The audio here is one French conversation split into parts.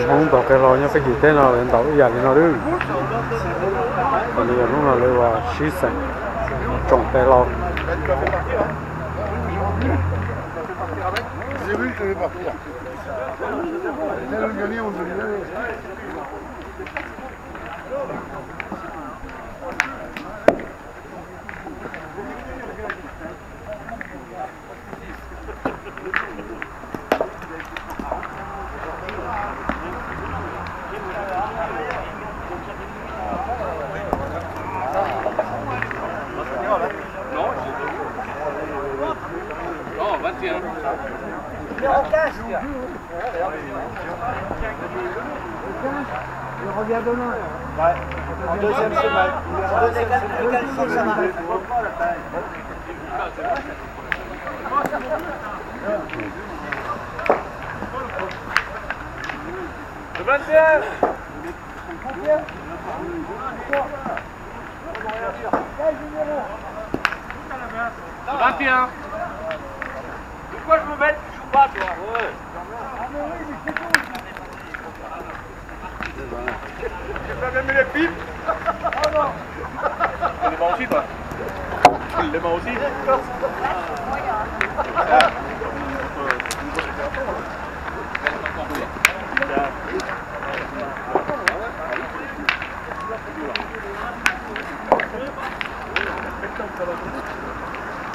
không tao cái lo nhá cái gì thế nào lên tao giờ thì nó đi còn bây giờ lúc nào lấy vào xí xanh trồng cái lo Je reviens demain. Ouais. En deuxième semaine. Ça va. Le 21. Le 21. De quoi je me mets? Tu joues pas, toi? Ouais. Ah mais oui, mais c'est bon. Tu peux même les pipes. Oh non. Les mains aussi, toi. Les mains aussi.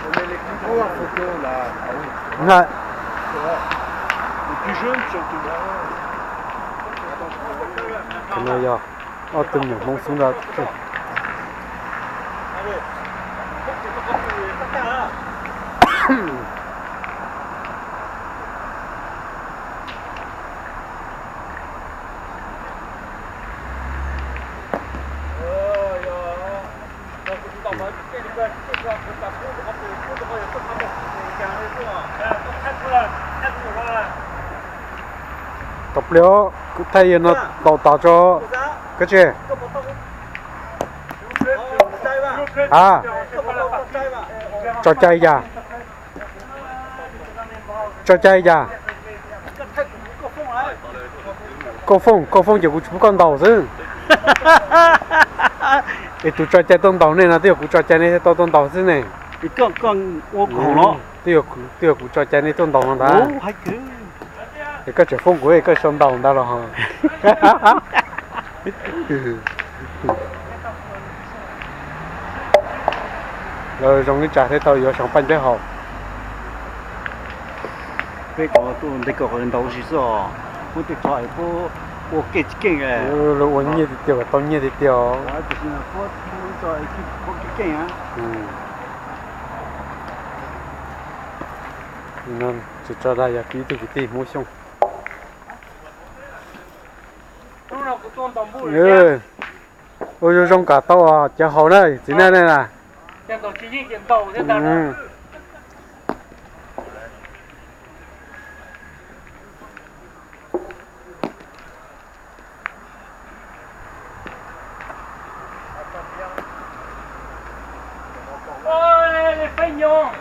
On met les plus gros en photo là. Ah oui. Ouais. Les plus jeunes surtout. Cái này giờ từng một mong xuống ra tập liễu cứ thay nó đào tạo cho cái gì à cho chay già cô phong chỉ cũng con đầu chứ để tụi cho chay con đầu này là tiêu cũng cho chay này to con đầu chứ này con ô khổ nó tiêu cũng cho chay này con đầu nó đã thì cái chỗ phong của cái son đầu đó là hả rồi trong cái trà thế tôi có sống bánh bé hậu cái có tôi đây có người đầu gì sao tôi được thoại cô kể kinh à rồi uống nhiều thì tiêu tao nhiều thì tiêu tôi kinh á nên chỉ cho ra kỹ thì cái gì mua xong ôi trong cả tàu à chả hậu đây chỉ này nè Tiền đầu chỉ tiền đầu thế nào đó. Ôi, les feignants.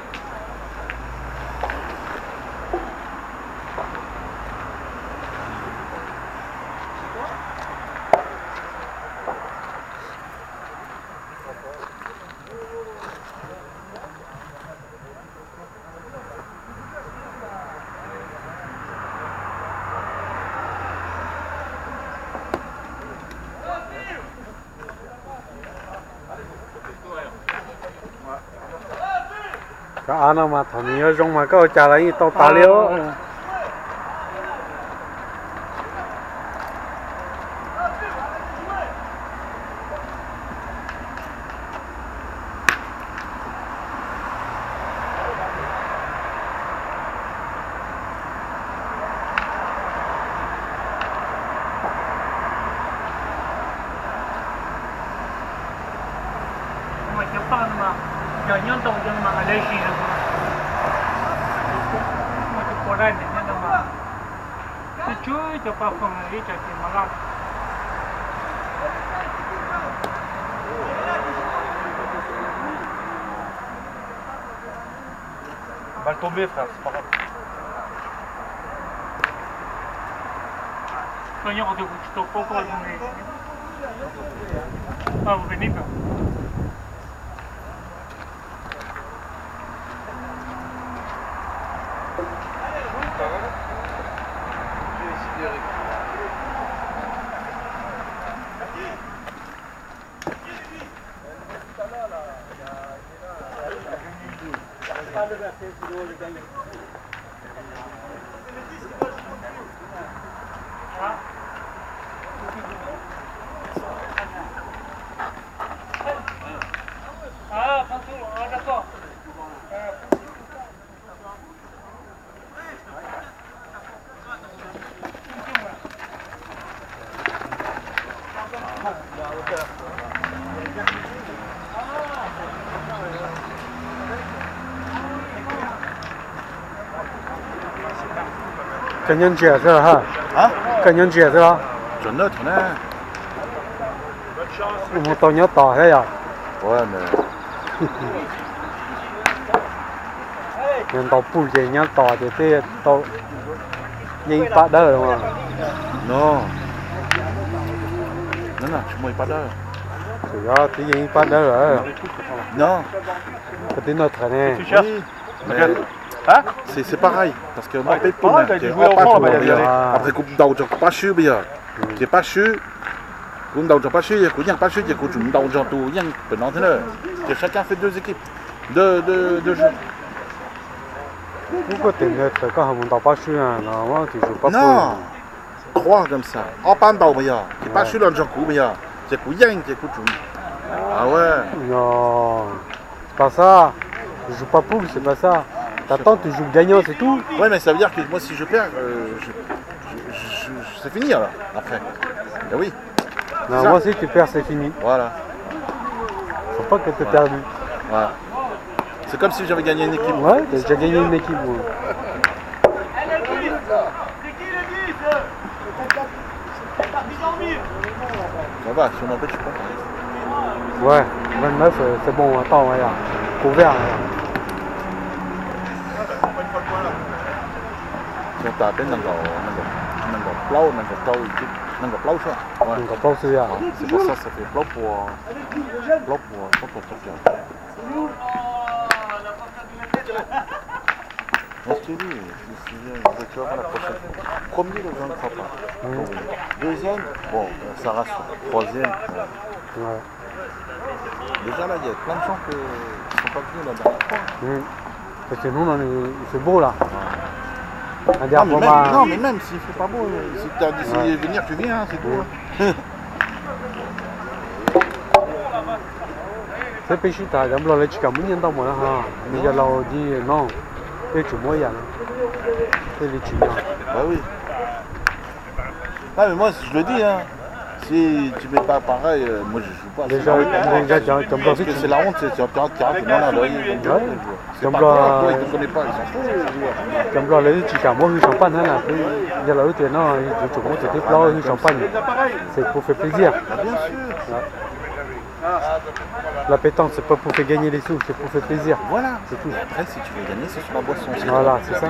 cái anh mà thằng nhớ trong mà có trả lại tao ta liêu giờ nhân tông dân mà ở đây thì là một cái cổ đại này nhân mà cái chuối cho bà phòng ấy cho tiền mà làm Balle tombée frère, c'est pas grave. Soigneur de Wichita, pourquoi vous venez? Ah, vous venez pas? Ah, d'accord.跟人解释哈，啊，跟人解释啊，准的准的。我们到你打下呀， Ouais, mais 人到不给人打的这到人把的了嘛， non. Non, non, tu m'as pas là. 主要是人把的了， Non. 不对那他呢， Oui. Mais Hein? c'est pareil. Parce que moi, paye pareil, pour t'as joué ensemble, il y avait- après, coupe d'argent pas sûr, bien. Qui est pas sûr. Coupe d'argent pas sûr, il y a rien pas sûr, il y a coupe d'argent tout, rien. Pendant que chacun fait deux équipes. Deux jeux. 如果等着这个我们打把水啊，那我就是不 Non. 3 comme ça. En pan d'argent, bien. Qui est pas sûr, l'argent coup, bien. C'est coup rien, qui est coup tout. Ah ouais. Non, c'est pas ça. Je joue pas poule, c'est pas ça. T'attends, tu joues gagnant, c'est tout. Ouais, mais ça veut dire que moi, si je perds, c'est fini alors, après. Ben oui, Non, Ça. moi si tu perds, c'est fini. voilà. Faut pas que t'aies perdu. Voilà. C'est comme si j'avais gagné une équipe. Ouais, t'as déjà gagné une équipe. Moi. Ça va, si on m'empêche, je prends. Ouais, 29, c'est bon, attends, regarde. Couvert. Regarde. Si on t'a à peine, on va plau, ça. Ouais. Donc, pas aussi bien. C'est pour ça, ça fait plau pour Turquie. Moi, je te dis, tu vas voir la prochaine fois. Premier, je ne crois pas. Deuxième, bon, ça rassure. Troisième, Ouais. déjà là, il y a plein de gens qui ne sont pas venus la dernière fois. Parce que nous, il fait beau là. La Non, dernière mais fois, même, bah, non, mais même s'il fait pas beau, si tu as décidé de venir, tu viens, hein, c'est tout. Hein. c'est péché, t'as d'abord là, tu as mis dans moi là. Mais il y a là, on dit non. Et tu vois, il y a là. C'est les chiens. Bah oui. Ah mais moi je le dis hein, si tu mets pas pareil, moi je joue pas. Déjà, Parce que c'est la honte, c'est un pirate qui rate, non, non, là, c'est pas toi, toi ils te connaissent pas, ils s'en foutent les joueurs. Comme là, les chiens, moi, ils champagne là. Il y a là, non, tu vois, tu es là, ils champagne. C'est pour faire plaisir. Bien sûr. La pétanque, c'est pas pour faire gagner des sous, c'est pour faire plaisir. Voilà, c'est tout. Après si tu veux gagner, c'est sur la boisson. Voilà, c'est ça.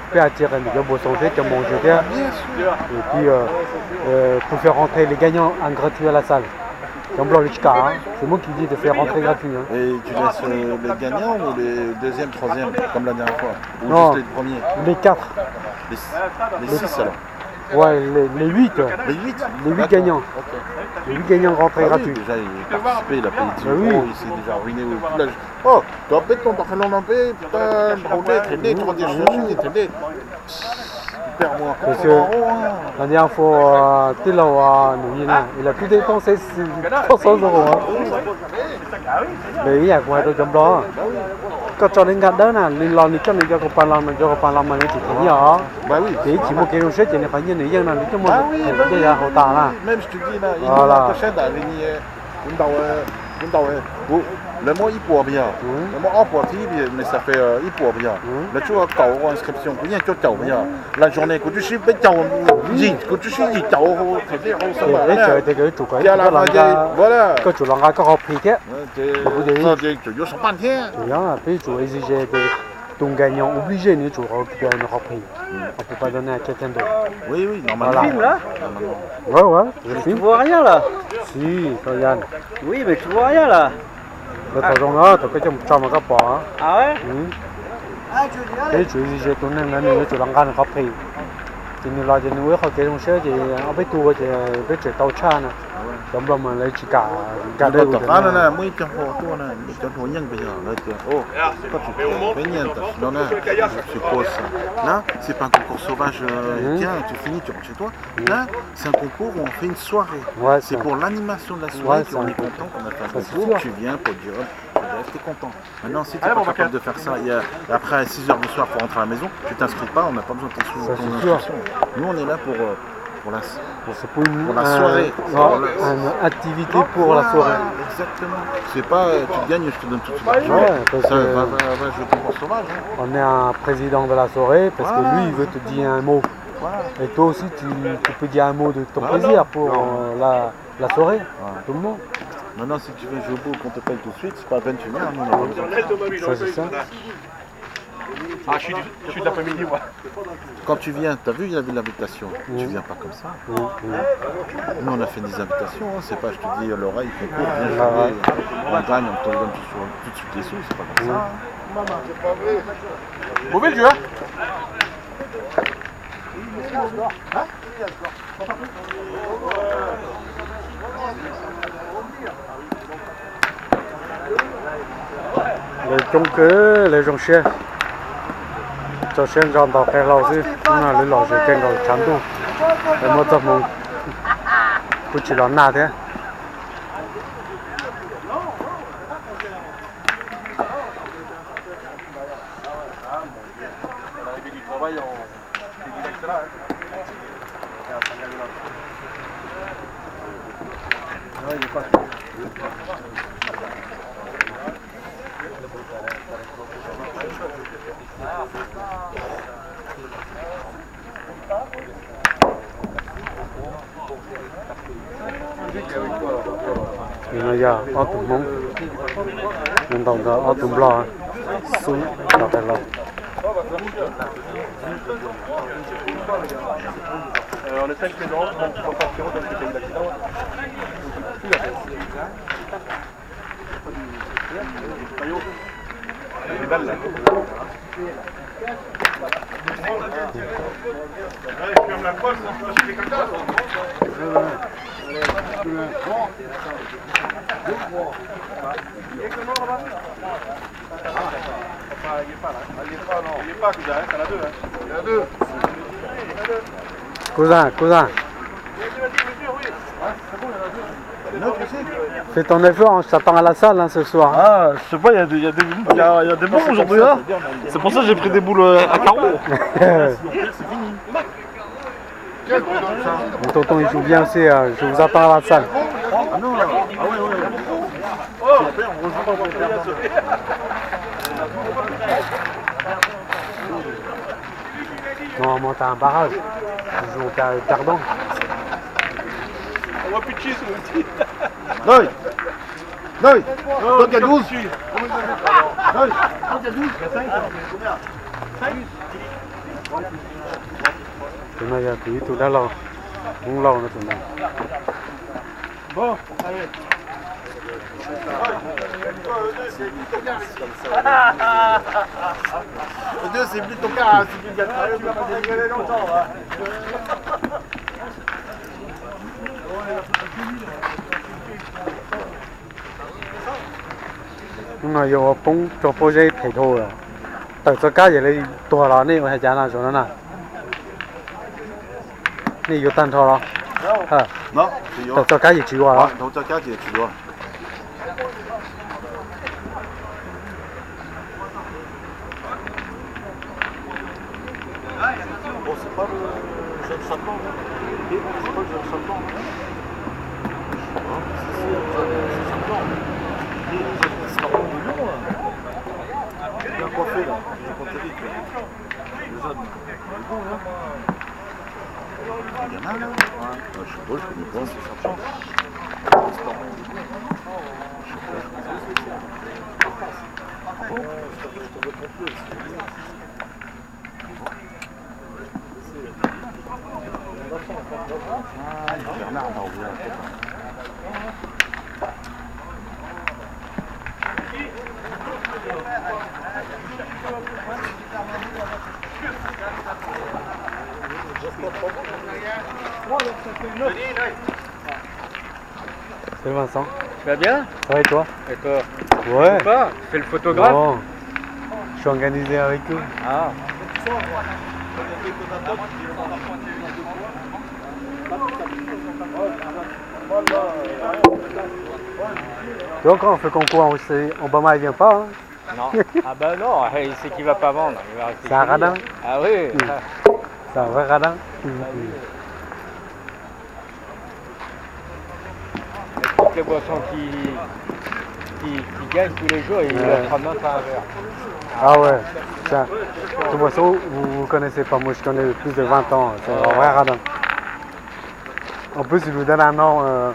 Puis attirer les gars, boisson fait, comme on jetait. Bien sûr. Et puis, pour faire rentrer les gagnants en gratuit à la salle. Comme là, le Chika, hein. C'est moi qui dis de faire rentrer gratuit. Hein. Et tu laisses les gagnants ou les deuxième, troisième, comme la dernière fois? Ou Non. juste les premiers? Les 4. Les 6 alors? Ouais, les 8. Les 8? Les 8 gagnants. Ok. Les 8 gagnants rentrés Ah oui, gratuits. déjà il a participé, il a payé 10 Ah oui. euros, il s'est déjà ruiné au village. Oh, tu as payé ton parfum en paix, putain, brûlé, traîné, 3 dias chercher, traîné. Tu perds moins Parce 100 que- euros, hein. La dernière fois, il a tout dépensé, c'est 300 euros. Hein. Mais oui, à quoi comme đó. Quand tu as une garde, les gens qui ont pas la main, tu te dis, ah, Bah oui. et qui m'ont quelque chose, tu n'es pas ni rien, là, tout le monde. Bah oui, bah oui. Déjà, au tard, là. Même je te dis là, il Voilà. nous achète à venir, le mot il pourra bien, le mot en poitiers, mais ça fait il pourra bien. Là tu vois, quand inscription, bien tu as bien. La journée que tu sais, ben tu as que tu sais, tu as au traité, on s'en va. Et tu as été que tu Tu as la voilà. quand tu l'as encore pris, tu Tu as 有什半天？ puis tu exigeais ton gagnant obligé, nous, tu récupères une reprise. On ne peut pas donner à quelqu'un d'autre. Oui, oui, normalement. Voilà. Film là? Ouais, je Tu filme. vois rien là? Si, regarde. Oui, mais tu vois rien là. Là, t'as genre, t'as que tu me pas. Ah ouais? Thế chú gì chứ tôi nên là nếu chú đang gan copy thì như là như vậy họ cái đồng xe thì ở bên tu thì bên chỗ tàu cha nè giống như mà lấy chỉ cả đây Còn tập nó nè, mới trong hồ tua nè, trong hồ nhân bây giờ là oh, quand tu fais niente, non je suppose ça. Là, c'est pas un concours sauvage, tiens, tu finis, tu rentres chez toi. Là, c'est un concours où on fait une soirée. Ouais, c'est pour l'animation de la soirée qu'on est content qu'on a fait un concours. Tu viens pour dire, tu es content. Maintenant, si tu n'es pas capable de faire ça, après à 6h du soir pour rentrer à la maison, tu t'inscris pas, on n'a pas besoin de tes sous. Nous, on est là pour la soirée. Une activité pour la soirée. Exactement. C'est pas tu gagnes, je te donne tout de suite l'argent. Ouais, parce ça que va jouer concours sauvage. Hein. On est un président de la soirée parce que lui, il veut te dire un mot. Voilà. Et toi aussi, tu peux dire un mot de ton plaisir pour la soirée. Tout le monde. Maintenant, si tu veux jouer au bout qu'on te paye tout de suite, c'est pas la peine, tu viens. Nous, on a pas besoin. Ça, c'est ça. Ah, je suis de l'après-midi, moi. Quand tu viens, tu as vu, il y avait l'invitation. Tu viens pas comme ça. Nous, on a fait des invitations. Hein. C'est pas, je te dis, l'oreille, concours, viens jouer. On gagne, on te donne tout de suite les sous. C'est pas comme ça. Mauvais jeu, hein? Les jonqueux, les jonchiers. Cho xem giòn tàu cái lò gì, nhưng mà lấy lò gì kèn lò chán tu, để mua tập mông, cứ chỉ lò na thế. Bây giờ ở tụm mông, mình đồng đó ở tụm lò, xuống đào cái lò. On est 5 maisons, on prend pas de parce que c'est une accident. Les balles là. Ferme la poche, je fais comme ça. Il est pas, cousin, t'en as deux. Il y en a deux. Cousin. Fais ton effort, on s'attend à la salle hein, ce soir. Ah, je sais pas, il y a des bons aujourd'hui là. C'est pour ça que j'ai pris des boules à carreaux. Mon tonton il joue bien aussi, je vous attends à la salle. Ah non, ah ouais. Normalement t'as un barrage, tu joues au perdant. On voit plus de cheese, mon petit. Noy, donc il y a 12. Noy, donc il y a 12. Tụi này tụi tụi đã lâu, không lâu nữa tụi này. Bon, allez. Le 2 c'est plus ton cas, c'est plus le 4. Tu vas pas dégager longtemps. Nhưng mà giờ cũng cho project thể thao rồi. Từ cho cái gì này tua là này hay chán là chỗ nào? Này vô tan thôi đó. Non, c'est Từ cho cái gì chịu rồi. Dans ta carte, tu dois. Bon, c'est pas le jeune sapin, là. C'est pas le jeune sapin. C'est sapin. C'est sapin de Lyon, là. Bien coiffé, là. J'ai compté vite. Le jeune. Il est bon, là. Il y en a, là. Ouais. Je sais pas, je connais pas, c'est sapin. Je sais pas. Bernard va ouvrir la tête. Salut Vincent. Tu vas bien? Ça va et toi? Et toi? Ouais. Pas? Tu fais le photographe? Non. Je suis organisé avec eux. Ah. Tu vois, quand on fait concours enregistré, Obama il vient pas. Hein. Non. Ah bah non, il sait qu'il va pas vendre. Il va rester C'est un chez lui. radin. Ah oui. C'est un vrai radin. Toutes les boissons qui gagnent tous les jours, il leur prend même pas un verre. Ah ouais. Tiens, ce boisson, vous connaissez pas. Moi, je connais depuis plus de 20 ans. C'est un vrai radin. En plus, il nous donne un nom.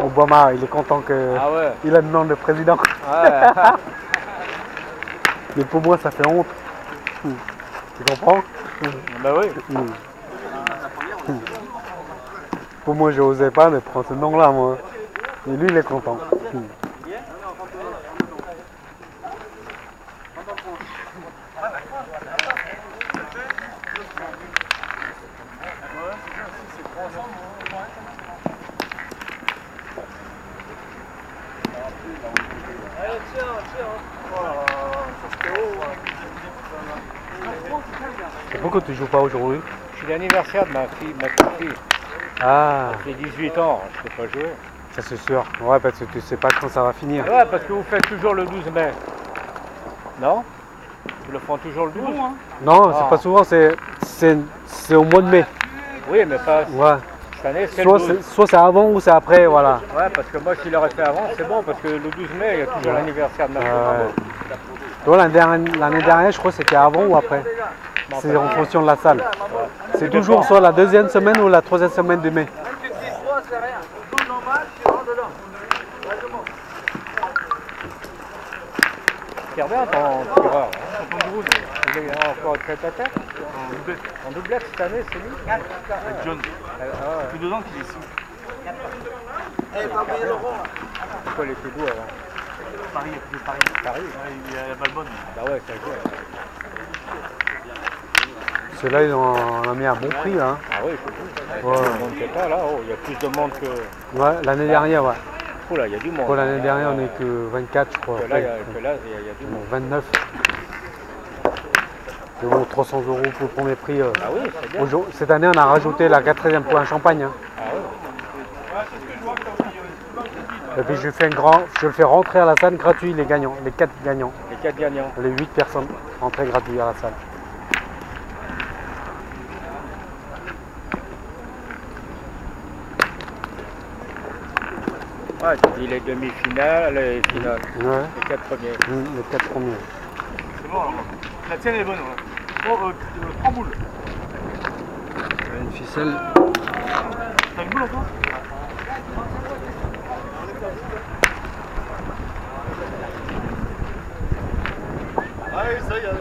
Obama, il est content que Ah ouais. il a le nom de président. Ouais. Mais pour moi, ça fait honte. Tu comprends? Bah oui. Pour moi, je n'osais pas de prendre ce nom-là, moi. Mais lui, il est content. Et pourquoi tu joues pas aujourd'hui? C'est l'anniversaire de ma fille, ma petite fille. Ah, J'ai 18 ans, je peux pas jouer. ça c'est sûr. Ouais, parce que tu sais pas quand ça va finir. Ouais, parce que vous faites toujours le 12 mai. Non? Ils le font toujours le 12? Non, Ah. c'est pas souvent, c'est au mois de mai. Oui, mais pas Ouais. cette année, c'est le 12. Soit c'est avant ou c'est après, voilà. Ouais, parce que moi, s'il l'aurait fait avant, c'est bon, parce que le 12 mai, il y a toujours l'anniversaire de ma fille. Toi, l'année dernière, je crois que c'était avant ou après. C'est en fonction de la salle. C'est toujours soit la deuxième semaine ou la troisième semaine de mai. Pierre bien ton tireur. Il est encore tête à tête. En doublette cette année, c'est lui. Avec John. Ah ouais. Plus dedans qu'il est ici. Pourquoi il était doux avant? Paris, il a plus de Paris. Paris. Ouais, il y a Balbonne. Bah ouais, ça joue. Ceux-là, on a mis un bon prix, là. Hein. Ah oui, c'est tout. Ouais. Tout le monde qui est pas là, oh, il y a plus de monde que. Ouais, l'année dernière, ouais. Oh là, il y a du monde. Pour l'année dernière, on n'est que 24, je crois. Que là, il y a du monde. 29. C'est bon, 300 € pour le premier prix. Ah oui, c'est bien. Cette année, on a rajouté la 4e pour un champagne. Hein. Ah oui. Et puis je le fais rentrer à la salle gratuit, les gagnants, les 4 gagnants, Les 4 gagnants. les 8 personnes rentrées gratuit à la salle. Ouais, tu dis les demi-finales, les finales. Ouais. Les 4 premiers. Les 4 premiers. C'est bon, alors. La tienne est bonne, ouais. Oh, 3 boules. Une ficelle. T'as une boule encore? Allez, ça y est, allez.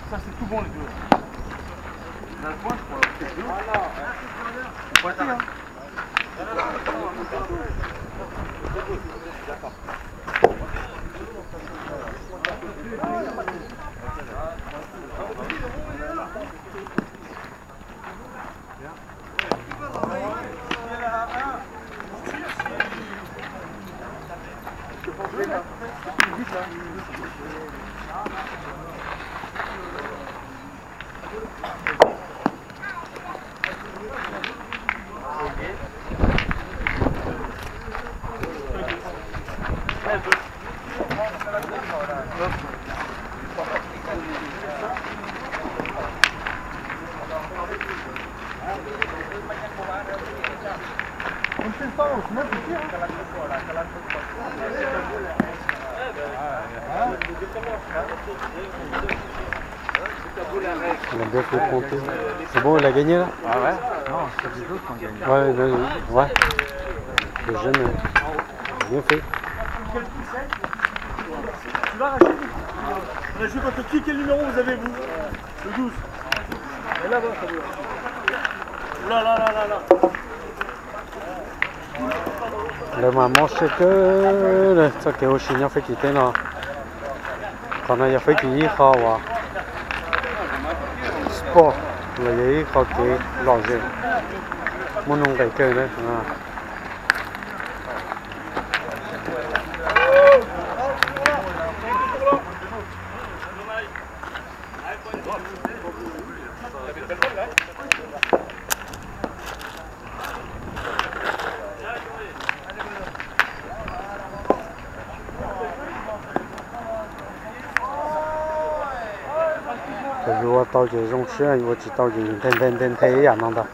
Ça c'est tout bon les deux. On a le point, je crois. C'est deux. Pointé, hein. Il a bien fait compter. C'est bon, il a gagné là? Ah ouais? Non, c'est les autres qui ont gagné. Ouais. Le jeune, bien fait. Tu vas Rachid? On a joué contre qui? Quel numéro vous avez vous? Le 12. Et là-bas, ça veut. Là. Le maman c'est que le ça que au chinois fait quitter là. Quand il a fait qu'il y a wa. Sport, le y a qui longer. Mon nom cái chơi đấy.如果到这种事，我知道这天太阳了的。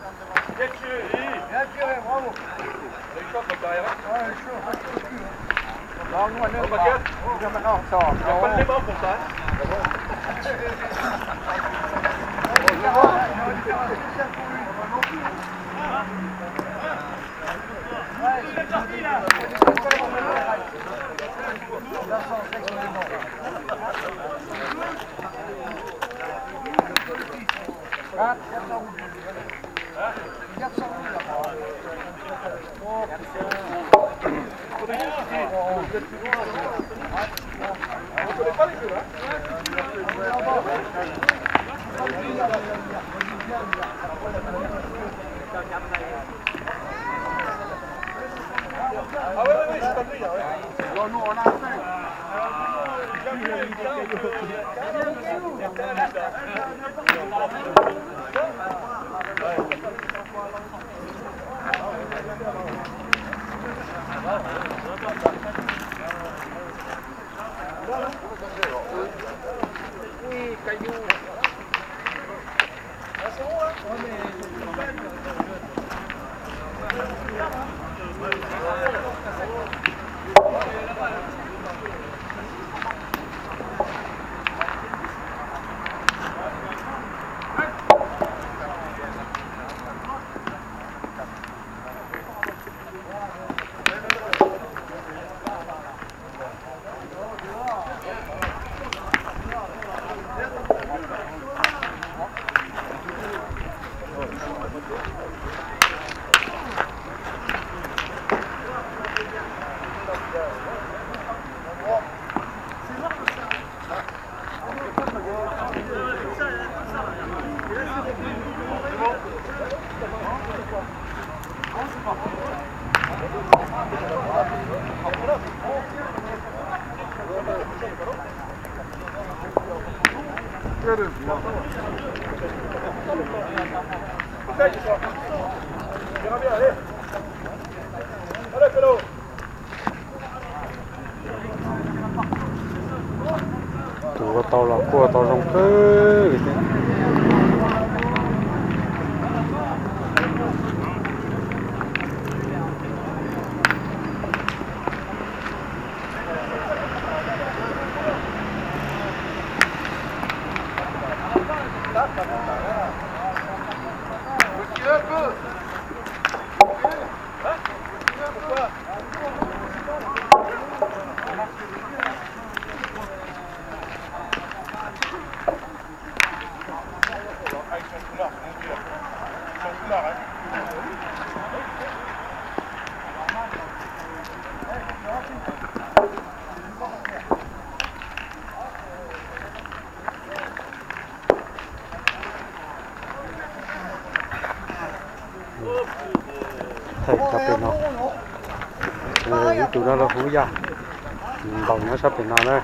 Tụi tao là cua tao rong cơ. Thầy sắp đến nó. Tụi nó là hú da. Bỏng nó sắp đến nó đây.